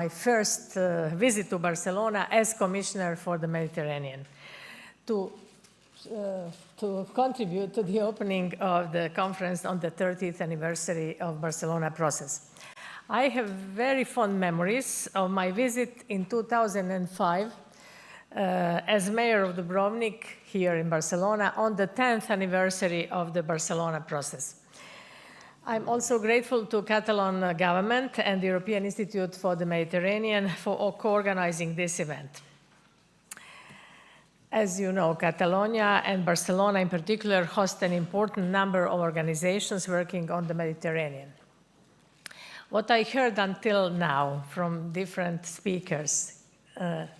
my first visit to Barcelona as Commissioner for the Mediterranean to contribute to the opening of the conference on the 30th anniversary of Barcelona process. I have very fond memories of my visit in 2005 as mayor of Dubrovnik here in Barcelona on the 10th anniversary of the Barcelona process. I'm also grateful to Catalan government and the European Institute for the Mediterranean for co-organizing this event. As you know, Catalonia and Barcelona in particular host an important number of organizations working on the Mediterranean. What I heard until now from different speakers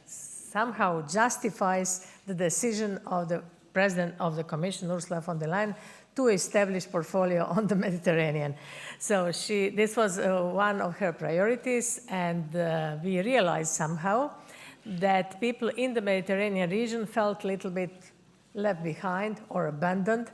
somehow justifies the decision of the President of the Commission, Ursula von der Leyen, to establish portfolio on the Mediterranean. So this was one of her priorities, and we realized somehow that people in the Mediterranean region felt a little bit left behind or abandoned,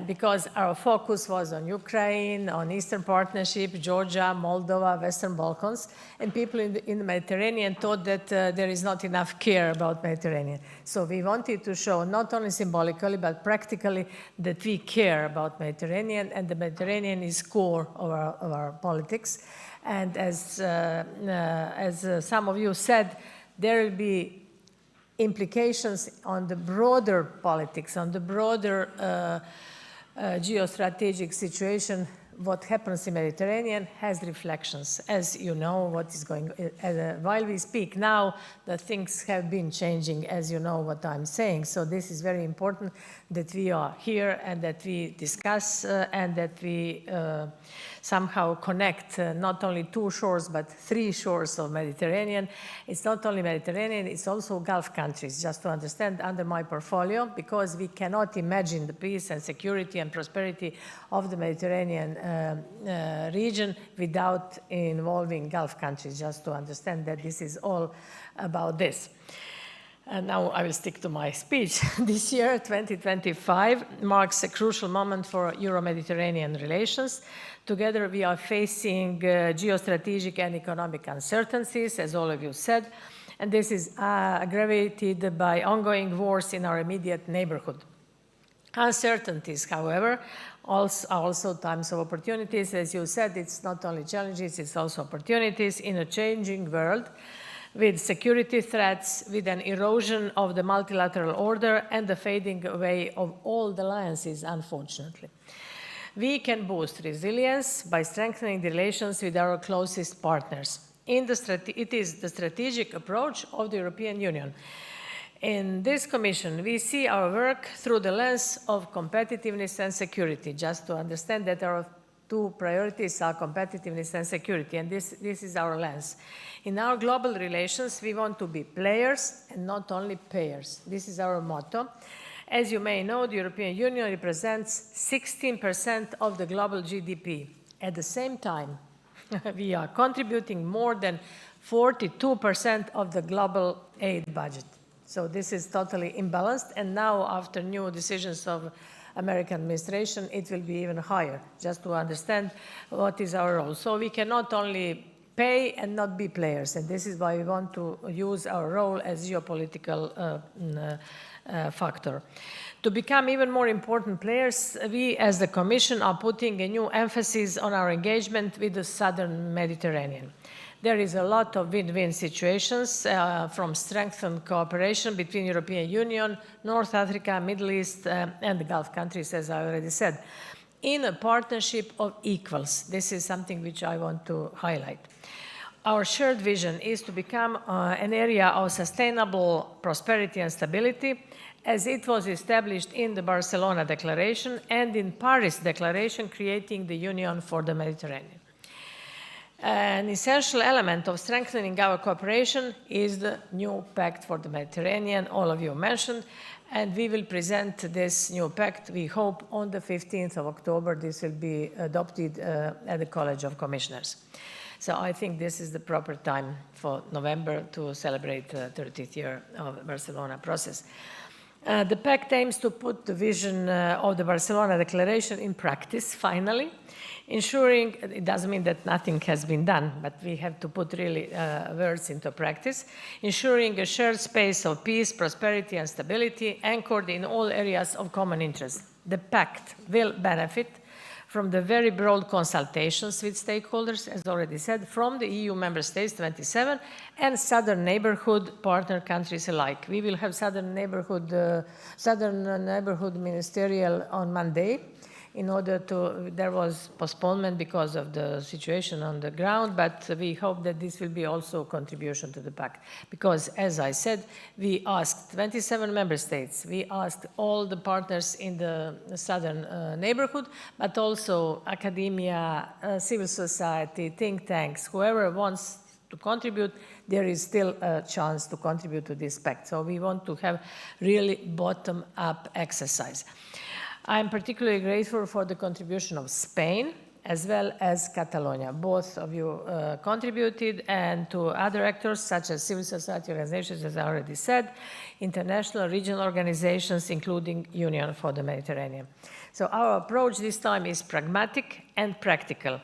because our focus was on Ukraine, on Eastern Partnership, Georgia, Moldova, Western Balkans, and people in the Mediterranean thought that there is not enough care about Mediterranean. So we wanted to show not only symbolically but practically that we care about Mediterranean, and the Mediterranean is core of our politics. And as some of you said, there will be implications on the broader politics, on the broader geostrategic situation. What happens in the Mediterranean has reflections. As you know, what is going while we speak now, the things have been changing, as you know what I'm saying. So this is very important that we are here and that we discuss and that we somehow connect not only two shores but three shores of Mediterranean. It's not only Mediterranean, it's also Gulf countries, just to understand, under my portfolio, because we cannot imagine the peace and security and prosperity of the Mediterranean region without involving Gulf countries, just to understand that this is all about this. And now I will stick to my speech. This year, 2025, marks a crucial moment for Euro-Mediterranean relations. Together, we are facing geostrategic and economic uncertainties, as all of you said, and this is aggravated by ongoing wars in our immediate neighborhood. Uncertainties, however, are also times of opportunities. As you said, it's not only challenges, it's also opportunities in a changing world, with security threats, with an erosion of the multilateral order, and the fading away of all the alliances, unfortunately. We can boost resilience by strengthening the relations with our closest partners. It is the strategic approach of the European Union. In this Commission, we see our work through the lens of competitiveness and security, just to understand that our two priorities are competitiveness and security, and this is our lens. In our global relations, we want to be players and not only payers. This is our motto. As you may know, the European Union represents 16% of the global GDP. At the same time, we are contributing more than 42% of the global aid budget. So this is totally imbalanced, and now after new decisions of American administration, it will be even higher, just to understand what is our role. So we cannot only pay and not be players, and this is why we want to use our role as geopolitical factor. To become even more important players, we as the Commission are putting a new emphasis on our engagement with the Southern Mediterranean. There is a lot of win-win situations, from strengthened cooperation between European Union, North Africa, Middle East, and the Gulf countries, as I already said, in a partnership of equals. This is something which I want to highlight. Our shared vision is to become an area of sustainable prosperity and stability, as it was established in the Barcelona Declaration and in Paris Declaration, creating the Union for the Mediterranean. An essential element of strengthening our cooperation is the new Pact for the Mediterranean, all of you mentioned, and we will present this new pact, we hope, on the 15th of October. This will be adopted at the College of Commissioners. So I think this is the proper time for November to celebrate the 30th year of the Barcelona process. The pact aims to put the vision of the Barcelona Declaration in practice, finally, Ensuring, it doesn't mean that nothing has been done, but we have to put really words into practice. Ensuring a shared space of peace, prosperity, and stability anchored in all areas of common interest. The pact will benefit from the very broad consultations with stakeholders, as already said, from the EU member states, 27, and southern neighborhood partner countries alike. We will have southern neighborhood ministerial on Monday. In order to, there was postponement because of the situation on the ground, but we hope that this will be also a contribution to the pact. Because, as I said, we asked 27 member states, we asked all the partners in the southern neighborhood, but also academia, civil society, think tanks, whoever wants to contribute, there is still a chance to contribute to this pact. So we want to have really bottom-up exercise. I'm particularly grateful for the contribution of Spain as well as Catalonia. Both of you contributed, and to other actors such as civil society organizations, as I already said, international, regional organizations, including Union for the Mediterranean. So our approach this time is pragmatic and practical.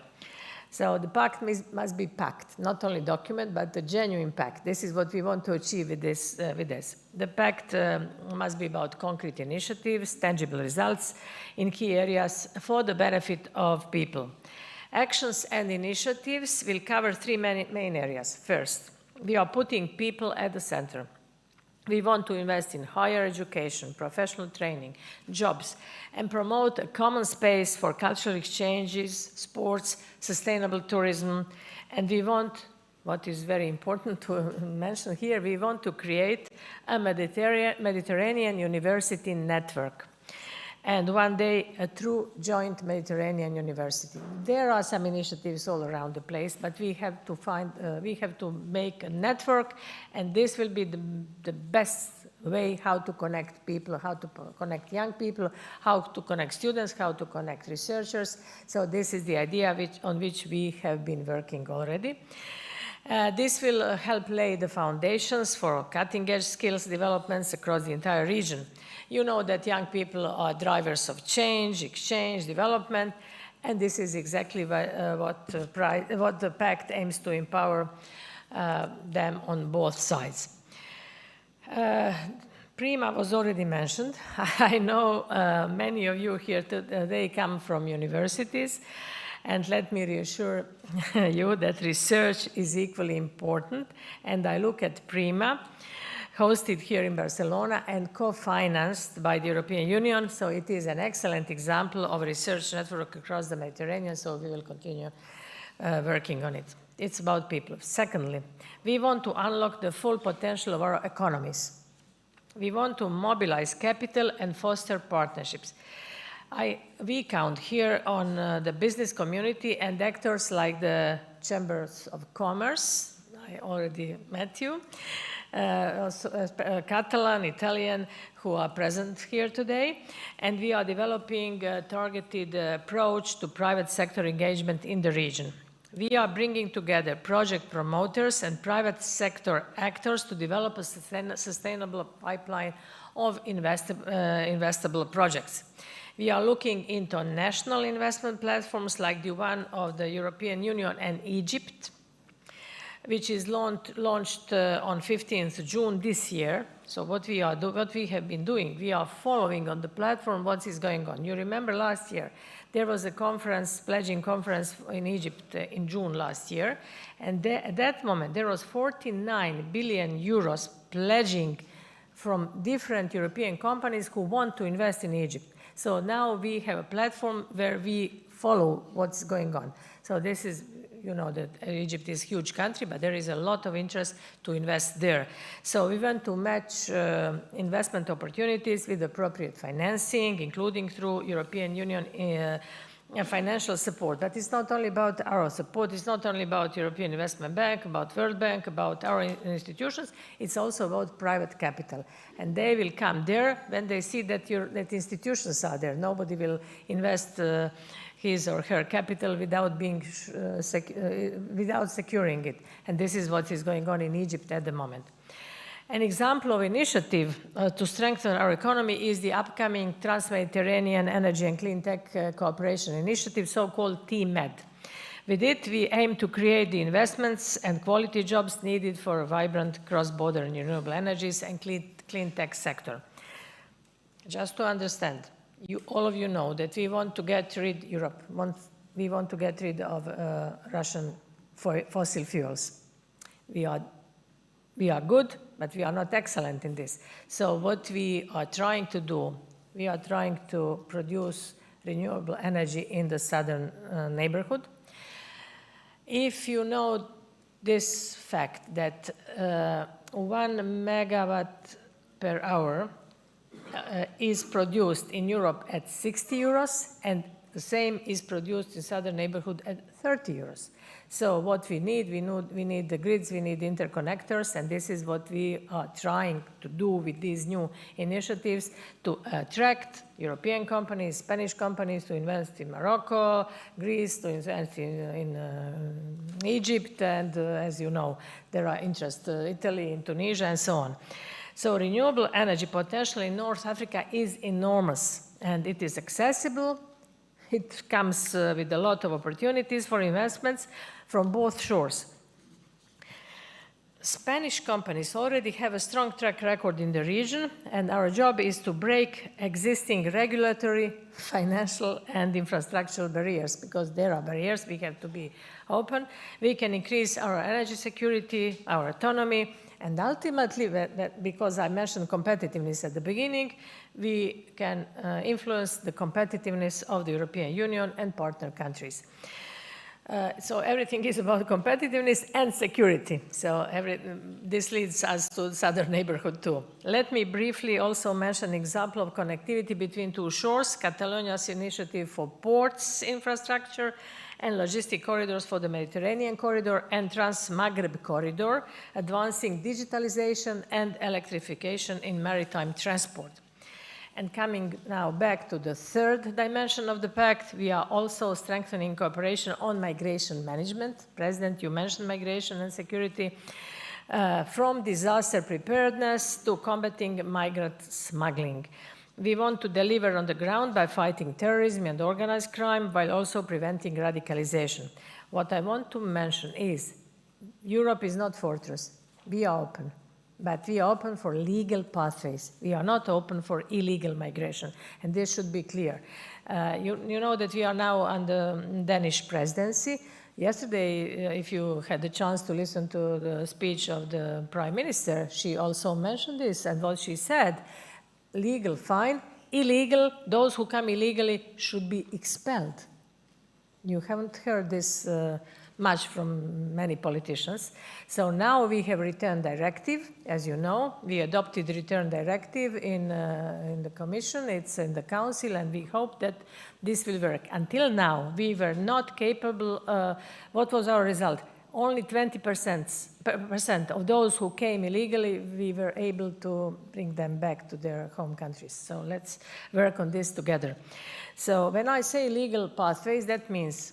So the pact must be pact, not only document, but the genuine pact. This is what we want to achieve with this. The pact must be about concrete initiatives, tangible results in key areas for the benefit of people. Actions and initiatives will cover three main areas. First, we are putting people at the center. We want to invest in higher education, professional training, jobs, and promote a common space for cultural exchanges, sports, sustainable tourism. And we want, what is very important to mention here, we want to create a Mediterranean university network. And one day, a true joint Mediterranean university. There are some initiatives all around the place, but we have to make a network, and this will be the best way how to connect people, how to connect young people, how to connect students, how to connect researchers. So this is the idea on which we have been working already. This will help lay the foundations for cutting-edge skills developments across the entire region. You know that young people are drivers of change, exchange, development, and this is exactly what the pact aims to empower them on both sides. Prima was already mentioned. I know many of you here today come from universities, and let me reassure you that research is equally important, and I look at Prima, hosted here in Barcelona and co-financed by the European Union. So it is an excellent example of a research network across the Mediterranean, so we will continue working on it. It's about people. Secondly, we want to unlock the full potential of our economies. We want to mobilize capital and foster partnerships. We count here on the business community and actors like the Chambers of Commerce. I already met you. Catalan, Italian, who are present here today. And we are developing a targeted approach to private sector engagement in the region. We are bringing together project promoters and private sector actors to develop a sustainable pipeline of investable projects. We are looking into national investment platforms like the one of the European Union and Egypt, which is launched on 15th June this year. So what we have been doing, we are following on the platform what is going on. You remember last year, there was a conference, pledging conference in Egypt in June last year. And at that moment, there was 49 billion euros pledging from different European companies who want to invest in Egypt. So now we have a platform where we follow what's going on. So this is, you know that Egypt is a huge country, but there is a lot of interest to invest there. So we want to match investment opportunities with appropriate financing, including through European Union financial support. But it's not only about our support, it's not only about European Investment Bank, about World Bank, about our institutions, it's also about private capital. And they will come there when they see that institutions are there. Nobody will invest his or her capital without securing it. And this is what is going on in Egypt at the moment. An example of initiative to strengthen our economy is the upcoming Trans-Mediterranean Energy and Clean Tech Cooperation Initiative, so-called TMED. With it, we aim to create the investments and quality jobs needed for a vibrant cross-border renewable energies and clean tech sector. Just to understand, all of you know that we want to get rid, we want to get rid of Russian fossil fuels. We are good, but we are not excellent in this. So what we are trying to do, we are trying to produce renewable energy in the southern neighborhood. If you know this fact that 1 megawatt per hour is produced in Europe at 60 euros, and the same is produced in southern neighborhood at 30 euros. So what we need the grids, we need interconnectors, and this is what we are trying to do with these new initiatives to attract European companies, Spanish companies to invest in Morocco, Greece to invest in Egypt, and as you know, there are interests Italy, in Tunisia, and so on. So renewable energy potential in North Africa is enormous, and it is accessible. It comes with a lot of opportunities for investments from both shores. Spanish companies already have a strong track record in the region, and our job is to break existing regulatory, financial, and infrastructural barriers, because there are barriers, we have to be open. We can increase our energy security, our autonomy, and ultimately, because I mentioned competitiveness at the beginning, we can influence the competitiveness of the European Union and partner countries. So everything is about competitiveness and security. So this leads us to the southern neighborhood too. Let me briefly also mention an example of connectivity between two shores, Catalonia's initiative for ports infrastructure and logistic corridors for the Mediterranean corridor and Trans-Maghreb corridor, advancing digitalization and electrification in maritime transport. And coming now back to the third dimension of the pact, we are also strengthening cooperation on migration management. President, you mentioned migration and security, from disaster preparedness to combating migrant smuggling. We want to deliver on the ground by fighting terrorism and organized crime while also preventing radicalization. What I want to mention is Europe is not fortress. We are open. But we are open for legal pathways. We are not open for illegal migration, and this should be clear. You know that we are now under Danish presidency. Yesterday, if you had the chance to listen to the speech of the Prime Minister, she also mentioned this, and what she said, legal, fine, illegal, those who come illegally should be expelled. You haven't heard this much from many politicians. So now we have return directive, as you know. We adopted return directive in the Commission, it's in the Council, and we hope that this will work. Until now, we were not capable, what was our result? Only 20% of those who came illegally, we were able to bring them back to their home countries. So let's work on this together. So when I say legal pathways, that means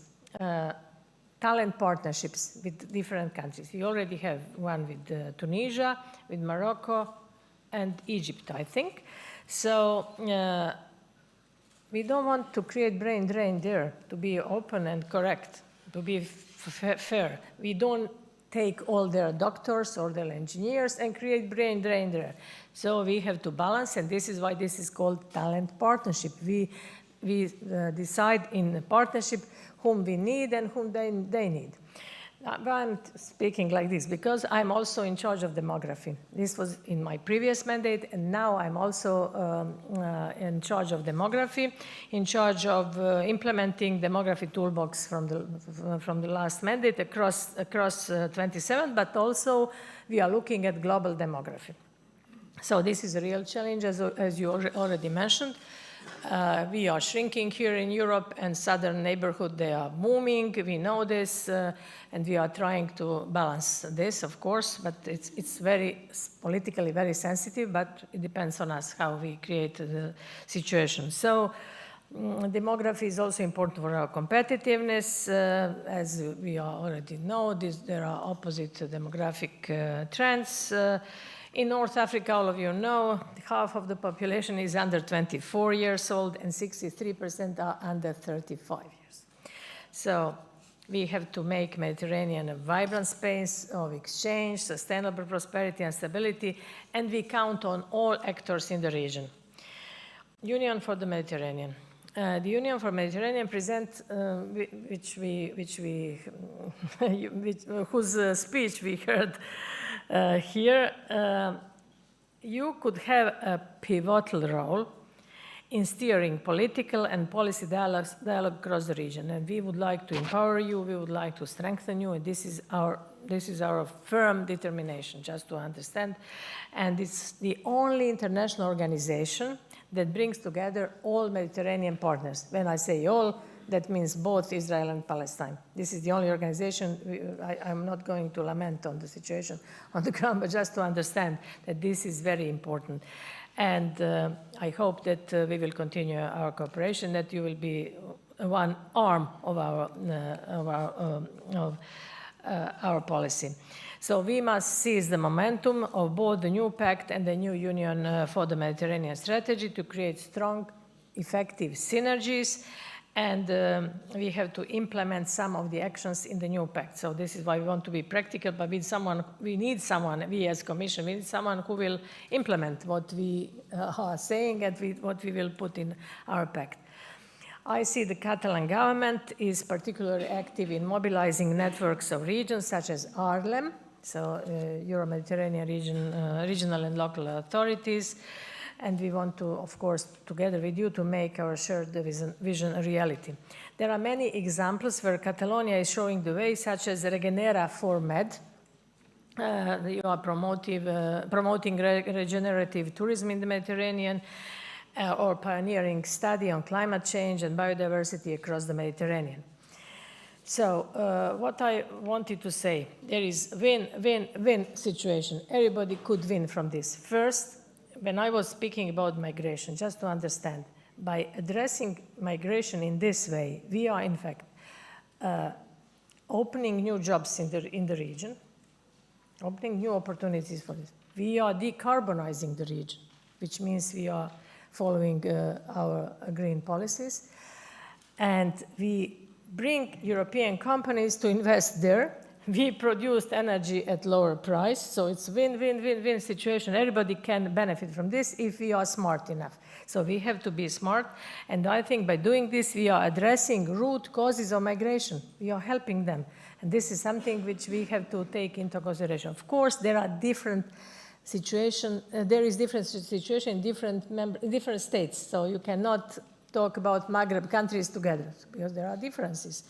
talent partnerships with different countries. We already have one with Tunisia, with Morocco, and Egypt, I think. So we don't want to create brain drain there, to be open and correct, to be fair. We don't take all their doctors or their engineers and create brain drain there. So we have to balance, and this is why this is called talent partnership. We decide in a partnership whom we need and whom they need. I'm speaking like this because I'm also in charge of demography. This was in my previous mandate, and now I'm also in charge of demography, in charge of implementing demography toolbox from the last mandate across 27, but also we are looking at global demography. So this is a real challenge, as you already mentioned. We are shrinking here in Europe, and southern neighborhood, they are booming. We know this, and we are trying to balance this, of course, but it's very politically very sensitive, but it depends on us how we create the situation. So Demography is also important for our competitiveness. As we already know, there are opposite demographic trends. In North Africa, all of you know, half of the population is under 24 years old and 63% are under 35 years. So we have to make Mediterranean a vibrant space of exchange, sustainable prosperity and stability, and we count on all actors in the region. Union for the Mediterranean. The Union for Mediterranean present, whose speech we heard here, you could have a pivotal role in steering political and policy dialogue across the region. And we would like to empower you, we would like to strengthen you, and this is our firm determination, just to understand. And it's the only international organization that brings together all Mediterranean partners. When I say all, that means both Israel and Palestine. This is the only organization. I'm not going to lament on the situation on the ground, but just to understand that this is very important. And I hope that we will continue our cooperation, that you will be one arm of our policy. So we must seize the momentum of both the new pact and the new Union for the Mediterranean strategy to create strong, effective synergies. And we have to implement some of the actions in the new pact. So this is why we want to be practical, but we need someone, we as Commission, we need someone who will implement what we are saying and what we will put in our pact. I see the Catalan government is particularly active in mobilizing networks of regions such as ARLEM, so Euro-Mediterranean regional and local authorities. And we want to, of course, together with you, to make our shared vision a reality. There are many examples where Catalonia is showing the way, such as Regenera for Med. You are promoting regenerative tourism in the Mediterranean, or pioneering study on climate change and biodiversity across the Mediterranean. So what I wanted to say, there is win-win situation. Everybody could win from this. First, when I was speaking about migration, just to understand, by addressing migration in this way, we are in fact opening new jobs in the region, opening new opportunities for this. We are decarbonizing the region, which means we are following our green policies, and we bring European companies to invest there. We produced energy at lower price, so it's win-win-win-win situation. Everybody can benefit from this if we are smart enough. So we have to be smart, and I think by doing this, we are addressing root causes of migration. We are helping them, and this is something which we have to take into consideration. Of course, there are different situations. There is different situation in different states, so you cannot talk about Maghreb countries together because there are differences.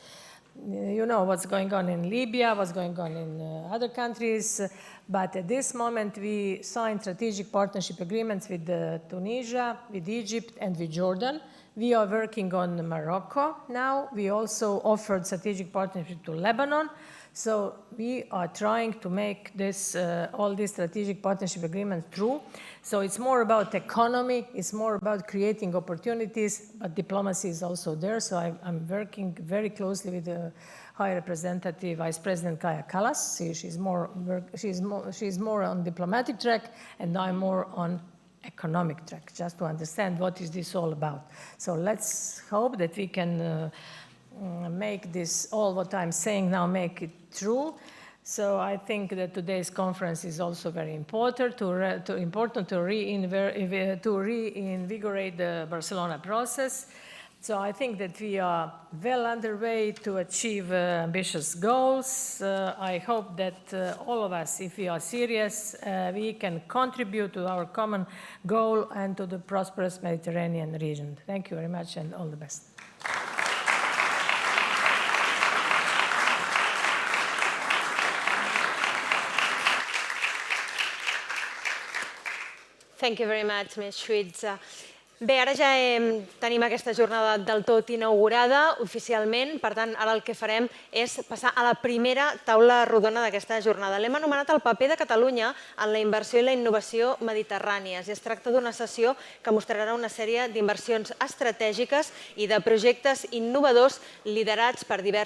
You know what's going on in Libya, what's going on in other countries, but at this moment we signed strategic partnership agreements with Tunisia, with Egypt, and with Jordan. We are working on Morocco now. We also offered strategic partnership to Lebanon. So we are trying to make this, all these strategic partnership agreements true. So it's more about economy, it's more about creating opportunities, but diplomacy is also there. So I'm working very closely with the High Representative Vice President Kaja Kallas. She's more on diplomatic track, and I'm more on economic track, just to understand what is this all about. So let's hope that we can make this, all what I'm saying now, make it true. So I think that today's conference is also very important to reinvigorate the Barcelona process. So I think that we are well underway to achieve ambitious goals. I hope that all of us, if we are serious, we can contribute to our common goal and to the prosperous Mediterranean region. Thank you very much, and all the best. Thank you very much, Ms. Šuica. Bé, ara ja tenim aquesta jornada del tot inaugurada oficialment, per tant, ara el que farem és passar a la primera taula rodona d'aquesta jornada. L'hem anomenat el paper de Catalunya en la inversió i la innovació mediterrànies. Es tracta d'una sessió que mostrarà una sèrie d'inversions estratègiques i de projectes innovadors liderats per diversos